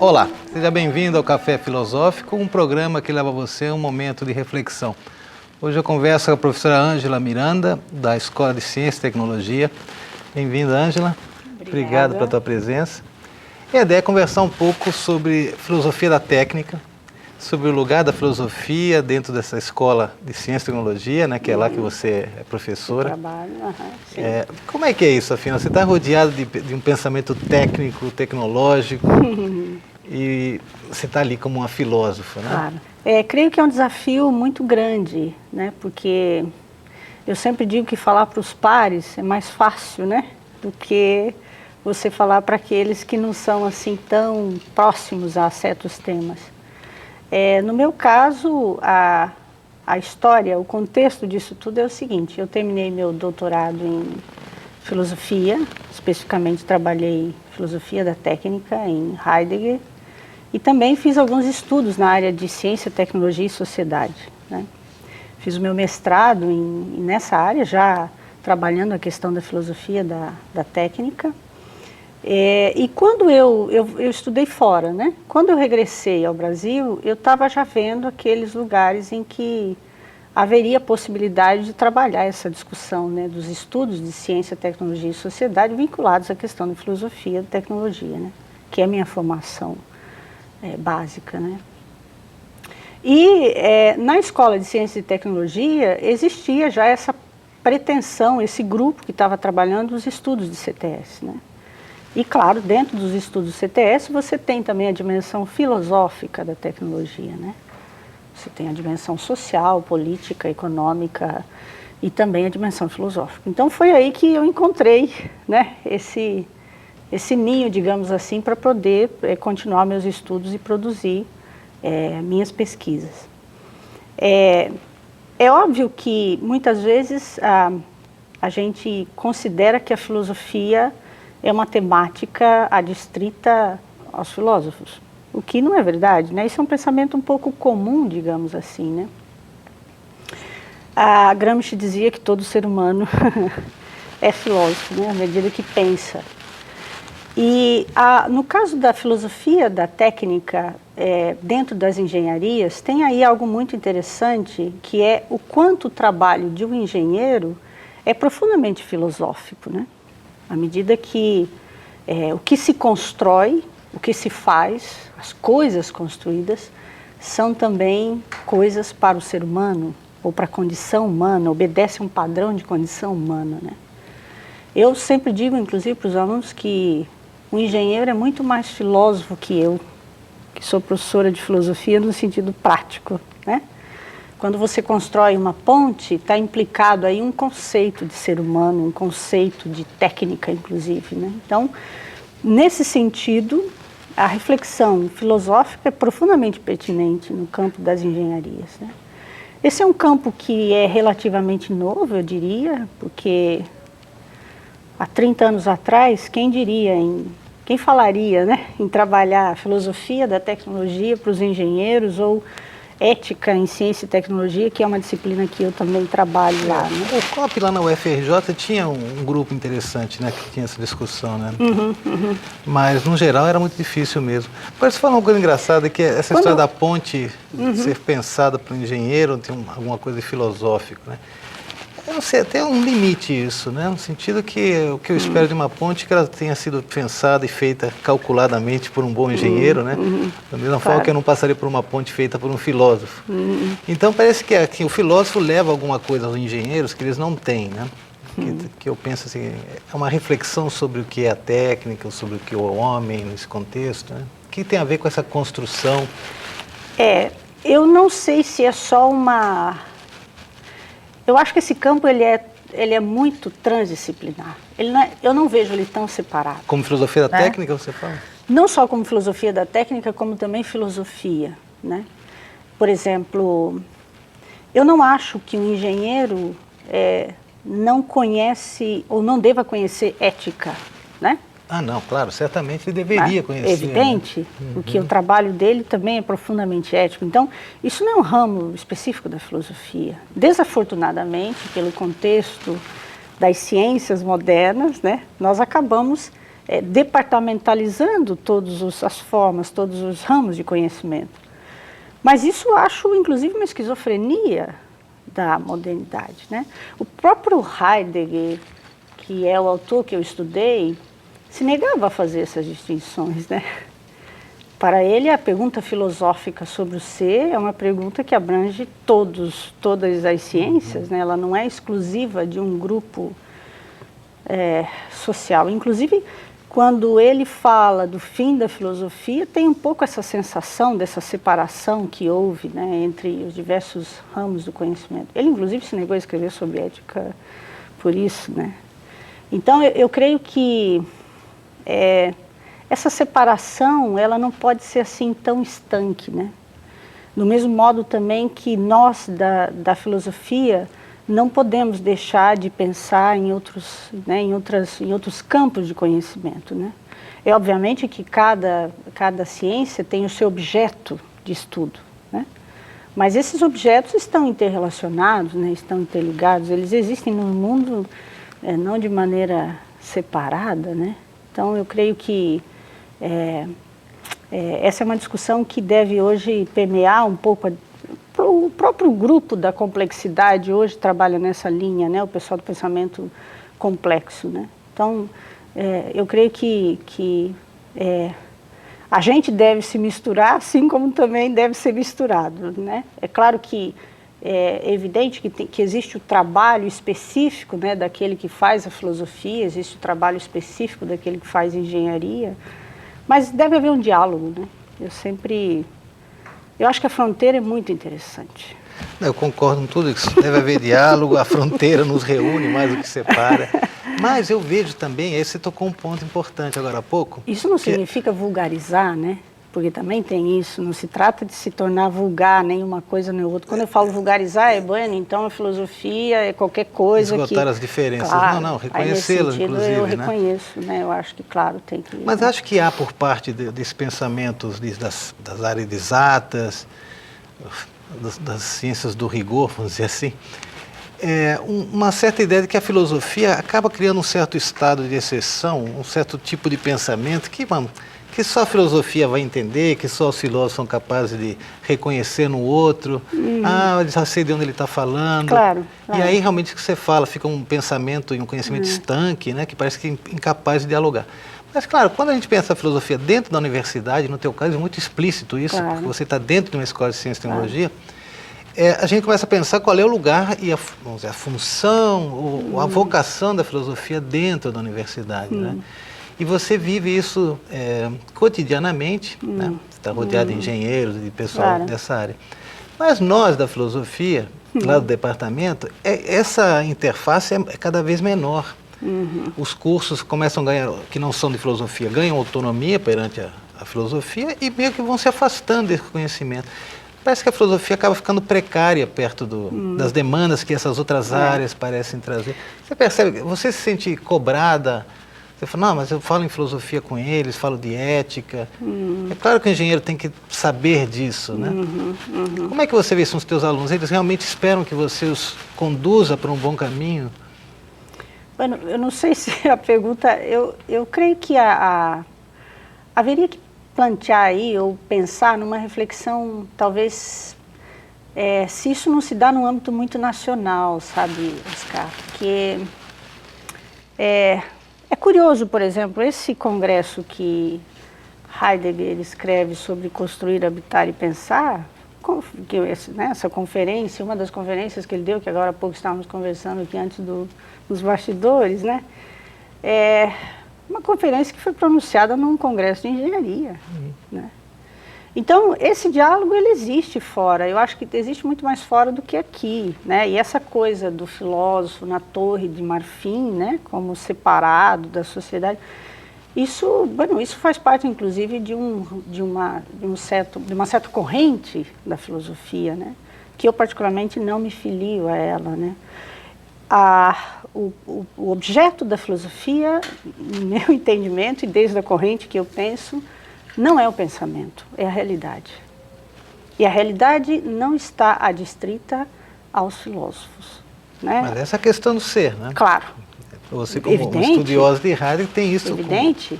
Olá, seja bem-vindo ao Café Filosófico, um programa que leva você a um momento de reflexão. Hoje eu converso com a professora Ângela Miranda, da Escola de Ciência e Tecnologia. Bem-vinda, Ângela. Obrigado pela tua presença. E a ideia é conversar um pouco sobre filosofia da técnica, sobre o lugar da filosofia dentro dessa Escola de Ciência e Tecnologia, né, que é lá que você é professora. Eu trabalho, sim. Como é que é isso, afinal? Você está rodeado de um pensamento técnico, tecnológico, e você está ali como uma filósofa, né? Claro. Creio que é um desafio muito grande, né? Porque eu sempre digo que falar para os pares é mais fácil, né? Do que você falar para aqueles que não são assim tão próximos a certos temas. No meu caso, a história, o contexto disso tudo é o seguinte: eu terminei meu doutorado em filosofia, especificamente trabalhei em filosofia da técnica em Heidegger, e também fiz alguns estudos na área de ciência, tecnologia e sociedade, né? Fiz o meu mestrado nessa área, já trabalhando a questão da filosofia da técnica. E quando eu estudei fora, né? Quando eu regressei ao Brasil, eu estava já vendo aqueles lugares em que haveria possibilidade de trabalhar essa discussão, né, dos estudos de ciência, tecnologia e sociedade vinculados à questão da filosofia da tecnologia, né? Que é a minha formação básica, né? E na Escola de Ciência e Tecnologia existia já essa pretensão, esse grupo que estava trabalhando os estudos de CTS, né? E claro, dentro dos estudos do CTS você tem também a dimensão filosófica da tecnologia, né? Você tem a dimensão social, política, econômica e também a dimensão filosófica. Então foi aí que eu encontrei, né, esse ninho, digamos assim, para poder continuar meus estudos e produzir minhas pesquisas. É óbvio que muitas vezes a gente considera que a filosofia é uma temática adstrita aos filósofos, o que não é verdade, né? Isso é um pensamento um pouco comum, digamos assim, né? A Gramsci dizia que todo ser humano é filósofo, né, à medida que pensa. E no caso da filosofia da técnica, dentro das engenharias, tem aí algo muito interessante, que é o quanto o trabalho de um engenheiro é profundamente filosófico, né? À medida que o que se constrói, o que se faz, as coisas construídas, são também coisas para o ser humano, ou para a condição humana, obedecem a um padrão de condição humana, né? Eu sempre digo, inclusive, para os alunos que o engenheiro é muito mais filósofo que eu, que sou professora de filosofia no sentido prático, né? Quando você constrói uma ponte, está implicado aí um conceito de ser humano, um conceito de técnica, inclusive, né? Então, nesse sentido, a reflexão filosófica é profundamente pertinente no campo das engenharias, né? Esse é um campo que é relativamente novo, eu diria, porque há 30 anos atrás, quem falaria, né, em trabalhar a filosofia da tecnologia para os engenheiros ou ética em ciência e tecnologia, que é uma disciplina que eu também trabalho lá, né? O COP lá na UFRJ tinha um grupo interessante, né, que tinha essa discussão, né? Mas, no geral, era muito difícil mesmo. Agora, você falou uma coisa engraçada, que é essa história da ponte ser pensada para o engenheiro, tem alguma coisa de filosófico, né? Eu não sei, tem um limite isso, né? No sentido que o que eu espero de uma ponte é que ela tenha sido pensada e feita calculadamente por um bom engenheiro, né? Da mesma forma que eu não passaria por uma ponte feita por um filósofo. Então parece que o filósofo leva alguma coisa aos engenheiros que eles não têm, né? Que eu penso assim, é uma reflexão sobre o que é a técnica, sobre o que é o homem nesse contexto, né? Que tem a ver com essa construção. Eu não sei se é só uma... Eu acho que esse campo ele é muito transdisciplinar. Eu não vejo ele tão separado. Como filosofia da técnica, você fala? Não só como filosofia da técnica, como também filosofia, né? Por exemplo, eu não acho que um engenheiro não conhece ou não deva conhecer ética, né? Ah, não, claro, certamente ele deveria conhecer. É evidente, porque o trabalho dele também é profundamente ético. Então, isso não é um ramo específico da filosofia. Desafortunadamente, pelo contexto das ciências modernas, né, nós acabamos departamentalizando todas as formas, todos os ramos de conhecimento. Mas isso eu acho, inclusive, uma esquizofrenia da modernidade, né? O próprio Heidegger, que é o autor que eu estudei, se negava a fazer essas distinções, né? Para ele, a pergunta filosófica sobre o ser é uma pergunta que abrange todas as ciências, né? Ela não é exclusiva de um grupo social. Inclusive, quando ele fala do fim da filosofia, tem um pouco essa sensação dessa separação que houve, né, entre os diversos ramos do conhecimento. Ele, inclusive, se negou a escrever sobre ética por isso, né? Então, eu creio que essa separação, ela não pode ser assim tão estanque, né? Do mesmo modo também que nós, da filosofia, não podemos deixar de pensar em outros, né, em outros campos de conhecimento, né? É obviamente que cada ciência tem o seu objeto de estudo, né? Mas esses objetos estão interrelacionados, né, estão interligados, eles existem no mundo não de maneira separada, né? Então eu creio que essa é uma discussão que deve hoje permear um pouco o próprio grupo da complexidade hoje trabalha nessa linha, né? O pessoal do pensamento complexo, né? Então, eu creio que a gente deve se misturar, assim como também deve ser misturado, né? É claro que é evidente que existe o trabalho específico, né, daquele que faz a filosofia, existe o trabalho específico daquele que faz engenharia, mas deve haver um diálogo, né? Eu acho que a fronteira é muito interessante. Eu concordo com tudo isso. Deve haver diálogo, a fronteira nos reúne mais do que separa. Mas eu vejo também, aí você tocou um ponto importante agora há pouco. Isso não significa vulgarizar, né? Porque também tem isso, não se trata de se tornar vulgar, nem uma coisa nem outra. Quando eu falo vulgarizar, bueno, então a filosofia é qualquer coisa esgotar que... as diferenças. Claro, não, reconhecê-las, inclusive, eu né? reconheço, né? Eu acho que, claro, tem que... Mas acho que há por parte desses pensamentos das áreas exatas, das ciências do rigor, vamos dizer assim, uma certa ideia de que a filosofia acaba criando um certo estado de exceção, um certo tipo de pensamento que só a filosofia vai entender, que só os filósofos são capazes de reconhecer no outro. Eu já sei de onde ele está falando. Claro. E aí, realmente, o que você fala, fica um pensamento e um conhecimento estanque, né, que parece que é incapaz de dialogar. Mas, claro, quando a gente pensa a filosofia dentro da universidade, no teu caso é muito explícito isso, claro, porque você está dentro de uma escola de ciência e tecnologia, a gente começa a pensar qual é o lugar e vamos dizer, a função, ou a vocação da filosofia dentro da universidade, né? E você vive isso cotidianamente, né? Você está rodeado de engenheiros, de pessoal dessa área. Mas nós, da filosofia, lá do departamento, essa interface é cada vez menor. Os cursos começam a ganhar, que não são de filosofia, ganham autonomia perante a filosofia e meio que vão se afastando desse conhecimento. Parece que a filosofia acaba ficando precária perto das demandas que essas outras áreas parecem trazer. Você percebe, você se sente cobrada? Você fala, não, mas eu falo em filosofia com eles, falo de ética. É claro que o engenheiro tem que saber disso, né? Como é que você vê isso nos teus alunos? Eles realmente esperam que você os conduza para um bom caminho? Bueno, eu não sei se a pergunta... Eu creio que haveria que plantear aí, ou pensar numa reflexão, talvez, se isso não se dá num âmbito muito nacional, sabe, Oscar? Porque é curioso, por exemplo, esse congresso que Heidegger escreve sobre construir, habitar e pensar, essa conferência, uma das conferências que ele deu, que agora há pouco estávamos conversando aqui antes dos bastidores, né? Uma conferência que foi pronunciada num congresso de engenharia, né? Então, esse diálogo, ele existe fora, eu acho que existe muito mais fora do que aqui, né? E essa coisa do filósofo na torre de marfim, né, como separado da sociedade, isso faz parte, inclusive, de uma certa corrente da filosofia, né, que eu, particularmente, não me filio a ela, né? O objeto da filosofia, no meu entendimento, e desde a corrente que eu penso, não é o pensamento, é a realidade. E a realidade não está adstrita aos filósofos, né? Mas essa é a questão do ser, né? Claro. Você, como um estudioso de Heidegger, tem isso. Evidente.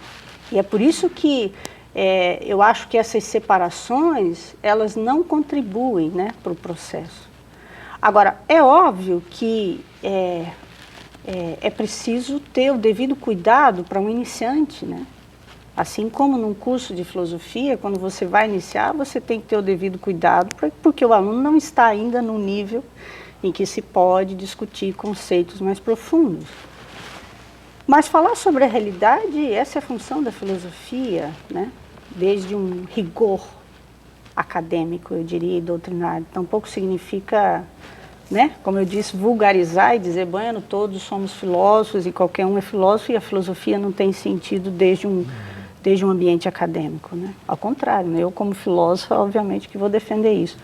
E é por isso que eu acho que essas separações, elas não contribuem, né, para o processo. Agora, é óbvio que é preciso ter o devido cuidado para um iniciante, né? Assim como num curso de filosofia, quando você vai iniciar, você tem que ter o devido cuidado, porque o aluno não está ainda no nível em que se pode discutir conceitos mais profundos. Mas falar sobre a realidade, essa é a função da filosofia, né? Desde um rigor acadêmico, eu diria, e doutrinário. Tampouco significa, né, como eu disse, vulgarizar e dizer, bueno, todos somos filósofos e qualquer um é filósofo, e a filosofia não tem sentido desde um ambiente acadêmico, né? Ao contrário, né? Eu como filósofa, obviamente que vou defender isso.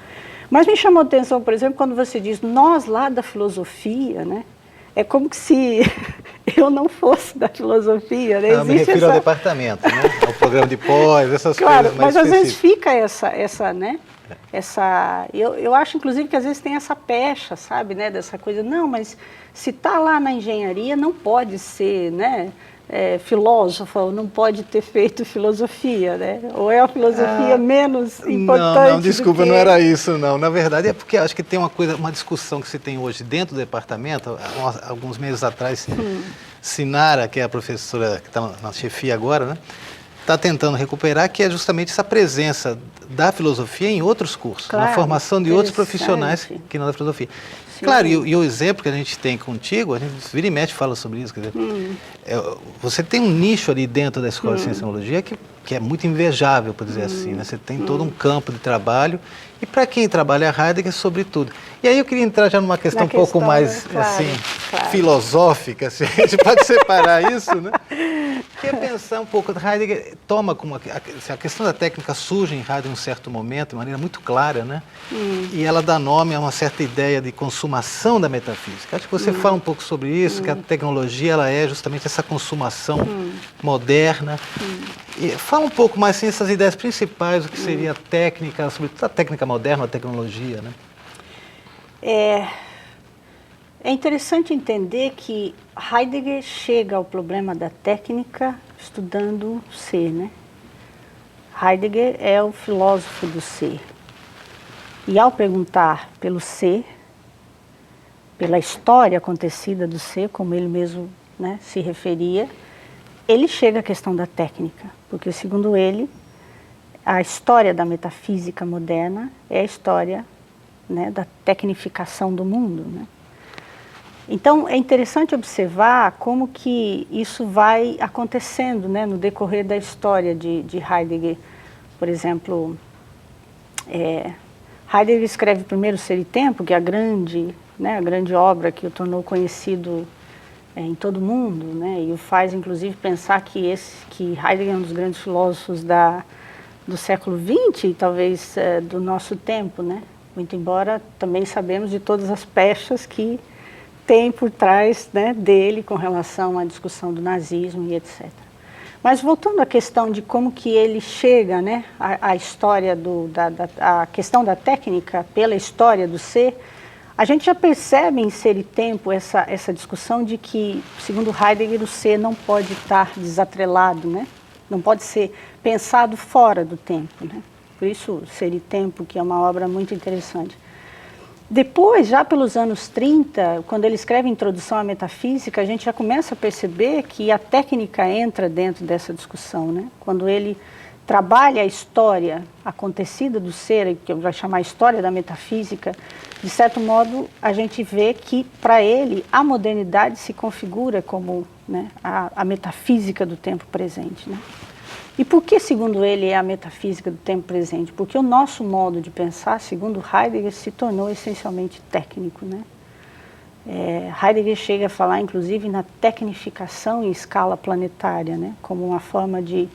Mas me chamou a atenção, por exemplo, quando você diz, nós lá da filosofia, né? É como que se eu não fosse da filosofia, né? Eu me refiro ao departamento, né? Ao programa de pós, essas claro, coisas mais mas às vezes específicas. fica essa, né? Eu acho, inclusive, que às vezes tem essa pecha, sabe, né? Dessa coisa, não, mas se está lá na engenharia, não pode ser, né? Filósofo, ou não pode ter feito filosofia, né? Ou é a filosofia menos importante? Não, desculpa, não era isso, não. Na verdade, é porque acho que tem uma discussão que se tem hoje dentro do departamento. Alguns meses atrás, Sinara, que é a professora que está na chefia agora, né? Está tentando recuperar, que é justamente essa presença da filosofia em outros cursos, claro, na formação de outros profissionais que não da filosofia. Sim. Claro, e o exemplo que a gente tem contigo, a gente vira e mexe fala sobre isso, quer dizer, você tem um nicho ali dentro da Escola de Ciência e Tecnologia que é muito invejável, por dizer assim, né? Você tem todo um campo de trabalho, e para quem trabalha Heidegger, sobretudo. E aí eu queria entrar já numa questão um pouco mais, assim, filosófica, se a gente pode separar isso, né? Que é pensar um pouco, Heidegger toma como a questão da técnica surge em Heidegger em um certo momento, de maneira muito clara, né? E ela dá nome a uma certa ideia de consumação da metafísica. Acho que você fala um pouco sobre isso, que a tecnologia ela é justamente essa consumação moderna. E fala um pouco mais assim, essas ideias principais, o que seria a técnica, sobretudo a técnica moderna, a tecnologia, né? É interessante entender que Heidegger chega ao problema da técnica estudando o ser, né? Heidegger é o filósofo do ser. E ao perguntar pelo ser, pela história acontecida do ser, como ele mesmo, né, se referia, ele chega à questão da técnica, porque segundo ele, a história da metafísica moderna é a história, né, da tecnificação do mundo, né? Então, é interessante observar como que isso vai acontecendo, né, no decorrer da história de Heidegger. Por exemplo, Heidegger escreve primeiro Ser e Tempo, que é a grande obra que o tornou conhecido em todo o mundo, né, e o faz, inclusive, pensar que Heidegger é um dos grandes filósofos do século XX e talvez do nosso tempo, né? Muito embora também sabemos de todas as pechas que tem por trás, né, dele com relação à discussão do nazismo e etc. Mas voltando à questão de como que ele chega, né, à história a questão da técnica pela história do ser, a gente já percebe em Ser e Tempo essa discussão de que, segundo Heidegger, o ser não pode estar desatrelado, né? Não pode ser pensado fora do tempo, né? Por isso, Ser e Tempo, que é uma obra muito interessante. Depois, já pelos anos 30, quando ele escreve Introdução à Metafísica, a gente já começa a perceber que a técnica entra dentro dessa discussão, né? Quando ele trabalha a história acontecida do ser, que vai chamar a história da metafísica, de certo modo, a gente vê que, para ele, a modernidade se configura como, né, a metafísica do tempo presente, né? E por que, segundo ele, é a metafísica do tempo presente? Porque o nosso modo de pensar, segundo Heidegger, se tornou essencialmente técnico, né? Heidegger chega a falar, inclusive, na tecnificação em escala planetária, né? Como uma forma de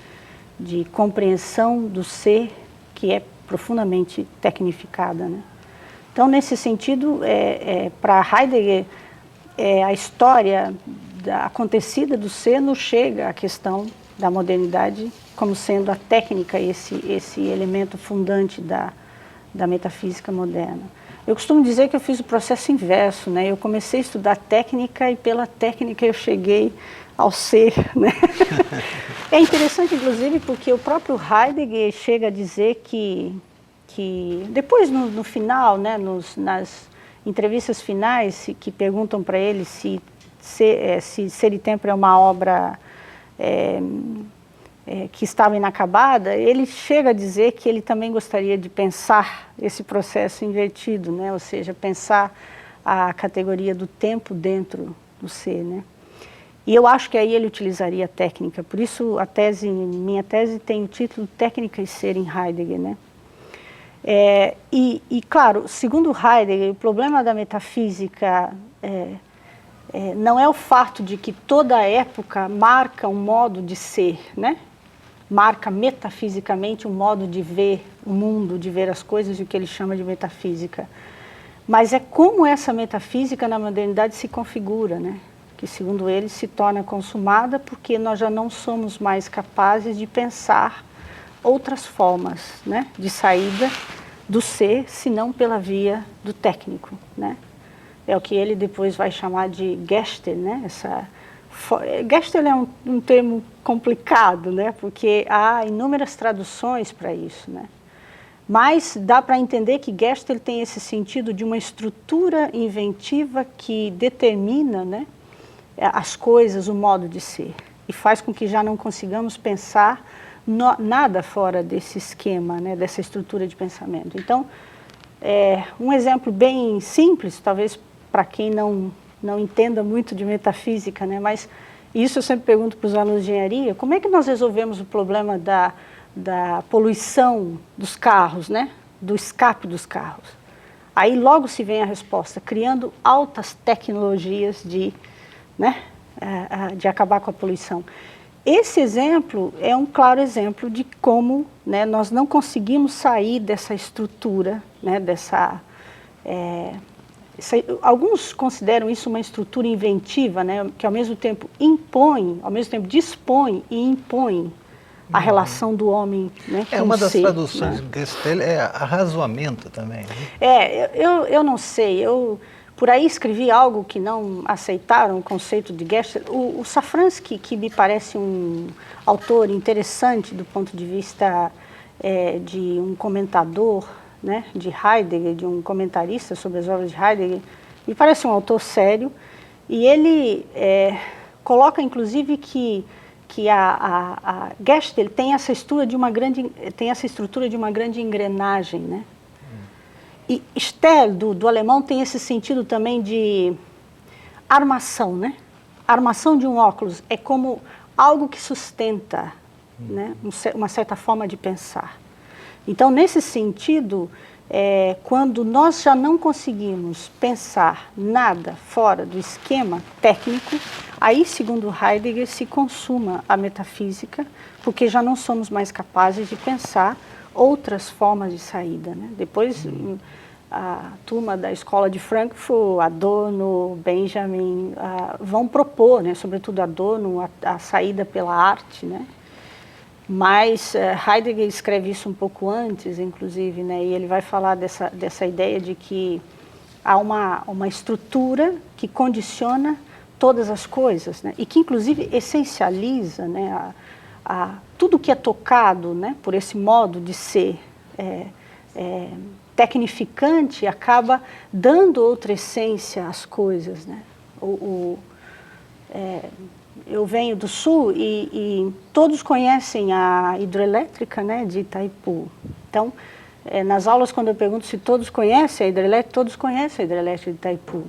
compreensão do ser que é profundamente tecnificada, né? Então, nesse sentido, para Heidegger, a história acontecida do ser nos chega à questão da modernidade como sendo a técnica esse elemento fundante da metafísica moderna. Eu costumo dizer que eu fiz o processo inverso, né? Eu comecei a estudar técnica e pela técnica eu cheguei ao ser, né? É interessante, inclusive, porque o próprio Heidegger chega a dizer que depois, no final, né, nas entrevistas finais, que perguntam para ele se Ser e Tempo é uma obra que estava inacabada, ele chega a dizer que ele também gostaria de pensar esse processo invertido, né? Ou seja, pensar a categoria do tempo dentro do ser, né? E eu acho que aí ele utilizaria a técnica, por isso minha tese tem o título Técnica e Ser em Heidegger, né? Claro, segundo Heidegger, o problema da metafísica não é o fato de que toda época marca um modo de ser, né? Marca metafisicamente um modo de ver o mundo, de ver as coisas, e o que ele chama de metafísica. Mas é como essa metafísica na modernidade se configura, né? Que, segundo ele, se torna consumada porque nós já não somos mais capazes de pensar outras formas, né, de saída do ser, senão pela via do técnico, né? É o que ele depois vai chamar de Gestell, né? Gestell é um termo complicado, né? Porque há inúmeras traduções para isso, né? Mas dá para entender que Gestell tem esse sentido de uma estrutura inventiva que determina, né, as coisas, o modo de ser, e faz com que já não consigamos pensar nada fora desse esquema, né, dessa estrutura de pensamento. Então, um exemplo bem simples, talvez para quem não entenda muito de metafísica, né, mas isso eu sempre pergunto para os alunos de engenharia: como é que nós resolvemos o problema da poluição dos carros, né, do escape dos carros? Aí logo se vem a resposta: criando altas tecnologias de acabar com a poluição. Esse exemplo é um claro exemplo de como, né, nós não conseguimos sair dessa estrutura, né, alguns consideram isso uma estrutura inventiva, né, que ao mesmo tempo dispõe e impõe a relação do homem, né, com uma das ser, traduções, né? de Gestell é arrazoamento também, né? Eu não sei, por aí escrevi algo que não aceitaram o conceito de Gestell. O Safransky, que me parece um autor interessante do ponto de vista de um comentador, né, de Heidegger, de um comentarista sobre as obras de Heidegger, me parece um autor sério, e ele coloca inclusive que a Gestell tem essa estrutura de uma grande engrenagem, né? E Stell, do alemão, tem esse sentido também de armação, né? A armação de um óculos é como algo que sustenta, né, uma certa forma de pensar. Então, nesse sentido, quando nós já não conseguimos pensar nada fora do esquema técnico, aí, segundo Heidegger, se consuma a metafísica, porque já não somos mais capazes de pensar outras formas de saída, né? Depois, a turma da escola de Frankfurt, Adorno, Benjamin, vão propor, né, sobretudo Adorno, a saída pela arte, né? Mas Heidegger escreve isso um pouco antes, inclusive, né, e ele vai falar dessa ideia de que há uma estrutura que condiciona todas as coisas, né, e que, inclusive, essencializa, né, tudo que é tocado, né, por esse modo de ser tecnificante, acaba dando outra essência às coisas, né? Eu venho do Sul e todos conhecem a hidrelétrica, né, de Itaipu. Então, nas aulas, quando eu pergunto se todos conhecem a hidrelétrica, todos conhecem a hidrelétrica de Itaipu.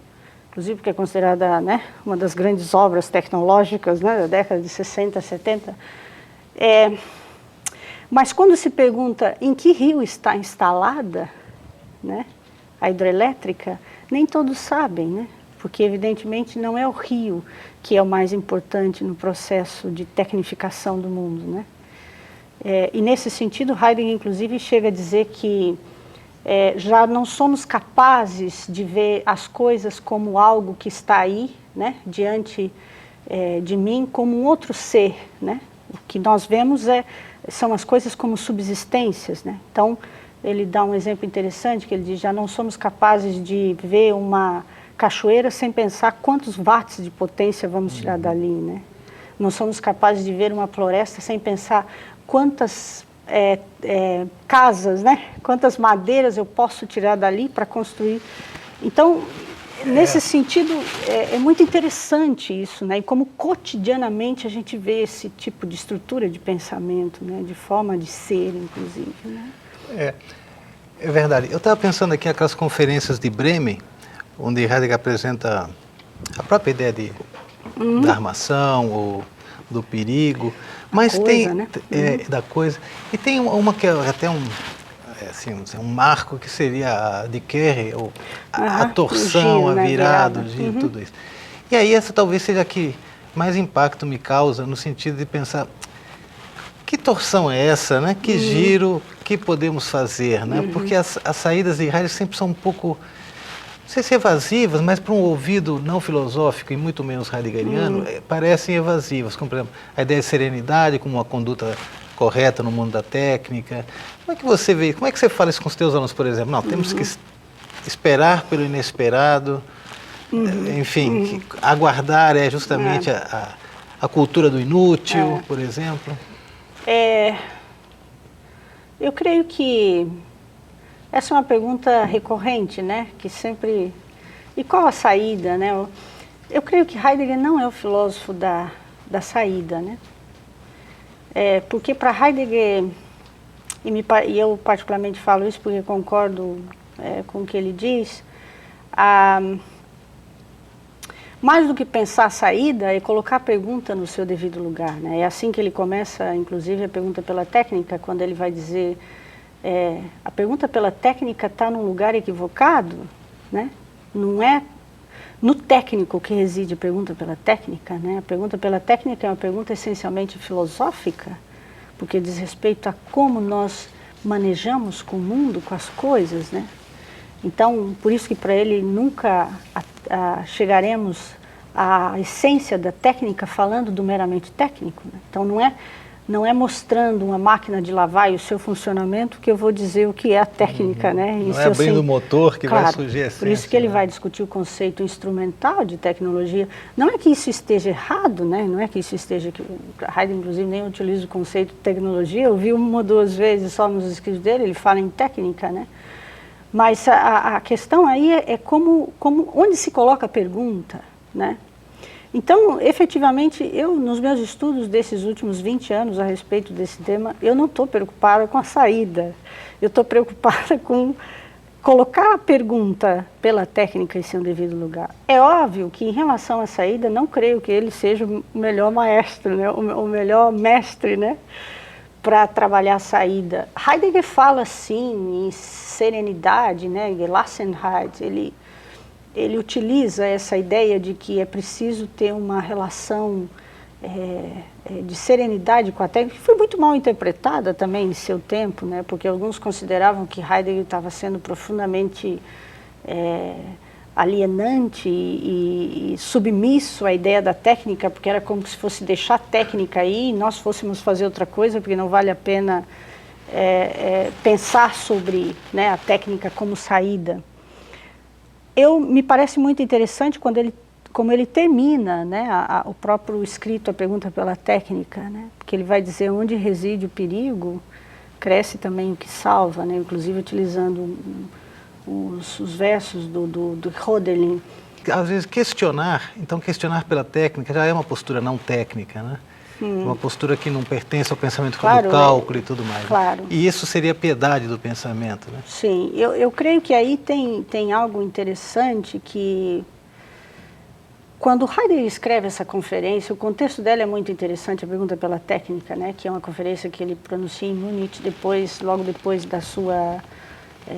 Inclusive porque é considerada, né, uma das grandes obras tecnológicas, né, da década de 60, 70. Mas quando se pergunta em que rio está instalada, né, a hidrelétrica, nem todos sabem, né? Porque, evidentemente, não é o rio que é o mais importante no processo de tecnificação do mundo, né? E, nesse sentido, Heidegger, inclusive, chega a dizer que já não somos capazes de ver as coisas como algo que está aí, né, diante de mim, como um outro ser, né? O que nós vemos são as coisas como subsistências, né? Então, ele dá um exemplo interessante, que ele diz, já não somos capazes de ver uma cachoeira sem pensar quantos watts de potência vamos tirar dali, né? Não somos capazes de ver uma floresta sem pensar quantas casas, né? Quantas madeiras eu posso tirar dali para construir. Então, nesse sentido, é muito interessante isso, né? E como cotidianamente a gente vê esse tipo de estrutura de pensamento, né? De forma de ser, inclusive, né? É verdade. Eu estava pensando aqui naquelas conferências de Bremen, onde Heidegger apresenta a própria ideia da armação ou do perigo, mas coisa, tem né? da coisa. E tem uma que é até um marco que seria a de Kerr, ou a torção, giro, a né? virada, o giro, tudo isso. E aí essa talvez seja a que mais impacto me causa, no sentido de pensar, que torção é essa, né? Que giro, que podemos fazer, né? Porque as saídas de Heidegger sempre são um pouco, não sei se evasivas, mas para um ouvido não filosófico e muito menos heideggeriano, parecem evasivas, como, por exemplo, a ideia de serenidade como uma conduta correta no mundo da técnica. Como é que você vê, como é que você fala isso com os teus alunos, por exemplo? Não, temos que esperar pelo inesperado, enfim, aguardar é justamente a cultura do inútil, por exemplo. Eu creio que essa é uma pergunta recorrente, né? Que sempre... E qual a saída, né? Eu creio que Heidegger não é o filósofo da saída, né? Porque para Heidegger, e eu particularmente falo isso porque concordo com o que ele diz, mais do que pensar a saída é colocar a pergunta no seu devido lugar, né? É assim que ele começa, inclusive, a pergunta pela técnica, quando ele vai dizer, a pergunta pela técnica está num lugar equivocado, né? Não é no técnico que reside a pergunta pela técnica, né? A pergunta pela técnica é uma pergunta essencialmente filosófica, porque diz respeito a como nós manejamos com o mundo, com as coisas, né? Então, por isso que para ele nunca chegaremos à essência da técnica falando do meramente técnico, né? Então, não é mostrando uma máquina de lavar e o seu funcionamento que eu vou dizer o que é a técnica, né? Não é abrindo o motor que vai surgir a essência. Por isso que ele vai discutir o conceito instrumental de tecnologia. Não é que isso esteja errado, né? Não é que isso esteja... Heidegger, inclusive, nem utiliza o conceito de tecnologia. Eu vi uma ou duas vezes só nos escritos dele, ele fala em técnica, né? Mas a questão aí é onde se coloca a pergunta, né? Então, efetivamente, nos meus estudos desses últimos 20 anos a respeito desse tema, eu não estou preocupada com a saída. Eu estou preocupada com colocar a pergunta pela técnica em seu devido lugar. É óbvio que, em relação à saída, não creio que ele seja o melhor maestro, né? O melhor mestre, né? Para trabalhar a saída. Heidegger fala, sim, em serenidade, né? Gelassenheit. Ele utiliza essa ideia de que é preciso ter uma relação de serenidade com a técnica, que foi muito mal interpretada também em seu tempo, né? Porque alguns consideravam que Heidegger estava sendo profundamente alienante e submisso à ideia da técnica, porque era como se fosse deixar a técnica aí e nós fôssemos fazer outra coisa, porque não vale a pena pensar sobre, né, a técnica como saída. Me parece muito interessante como ele termina, né, o próprio escrito, a pergunta pela técnica, né, porque ele vai dizer onde reside o perigo, cresce também o que salva, né, inclusive utilizando os versos do Hölderlin. Às vezes questionar pela técnica já é uma postura não técnica, né? Uma postura que não pertence ao pensamento do cálculo e tudo mais. Claro. Né? E isso seria a piedade do pensamento, né? Sim, eu creio que aí tem algo interessante que, quando Heidegger escreve essa conferência, o contexto dela é muito interessante, a pergunta pela técnica, né? Que é uma conferência que ele pronuncia em Munique logo depois da sua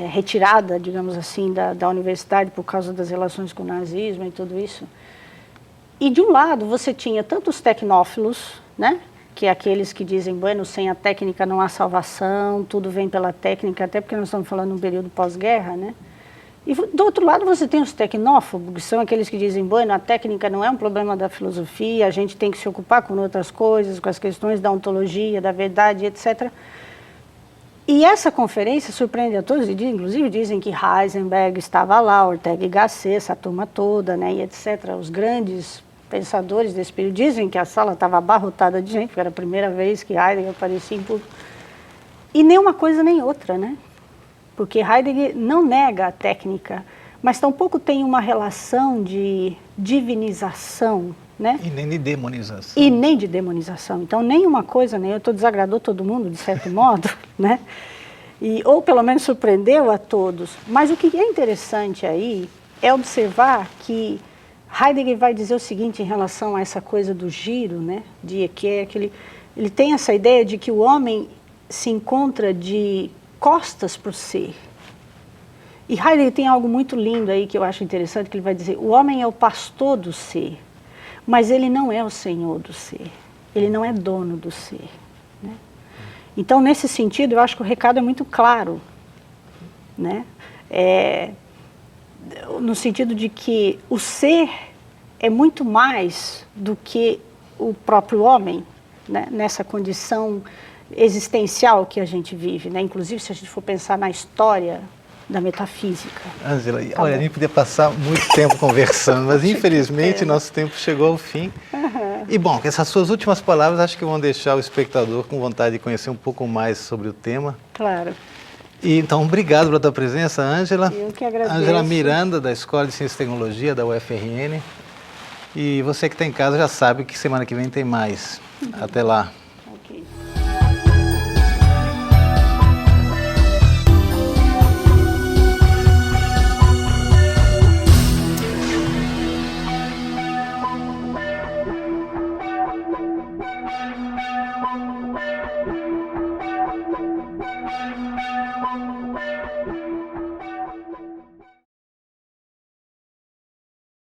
retirada, digamos assim, da universidade por causa das relações com o nazismo e tudo isso. E de um lado você tinha tanto os tecnófilos, né, que é aqueles que dizem, bueno, sem a técnica não há salvação, tudo vem pela técnica, até porque nós estamos falando de um período pós-guerra, né? E do outro lado você tem os tecnófobos, que são aqueles que dizem, bueno, a técnica não é um problema da filosofia, a gente tem que se ocupar com outras coisas, com as questões da ontologia, da verdade, etc. E essa conferência surpreende a todos, e inclusive dizem que Heisenberg estava lá, Ortega y Gasset, essa turma toda, né, e etc. Os grandes pensadores desse período dizem que a sala estava abarrotada de gente, porque era a primeira vez que Heidegger aparecia em público. E nem uma coisa nem outra, né? Porque Heidegger não nega a técnica, mas tampouco tem uma relação de divinização, né? E nem de demonização. E nem de demonização. Então, nem uma coisa nem outra desagradou todo mundo, de certo modo, né? Ou pelo menos surpreendeu a todos. Mas o que é interessante aí é observar que Heidegger vai dizer o seguinte em relação a essa coisa do giro, né? Ele tem essa ideia de que o homem se encontra de costas para o ser. E Heidegger tem algo muito lindo aí que eu acho interessante, que ele vai dizer, o homem é o pastor do ser, mas ele não é o senhor do ser, ele não é dono do ser, né? Então, nesse sentido, eu acho que o recado é muito claro, né? No sentido de que o ser é muito mais do que o próprio homem, né? Nessa condição existencial que a gente vive, né? Inclusive, se a gente for pensar na história da metafísica. Ângela, olha, a gente podia passar muito tempo conversando, mas infelizmente nosso tempo chegou ao fim. E bom, essas suas últimas palavras acho que vão deixar o espectador com vontade de conhecer um pouco mais sobre o tema. Claro. E então, obrigado pela tua presença, Ângela. Eu que agradeço. Ângela Miranda, da Escola de Ciência e Tecnologia, da UFRN. E você que está em casa já sabe que semana que vem tem mais. Até lá.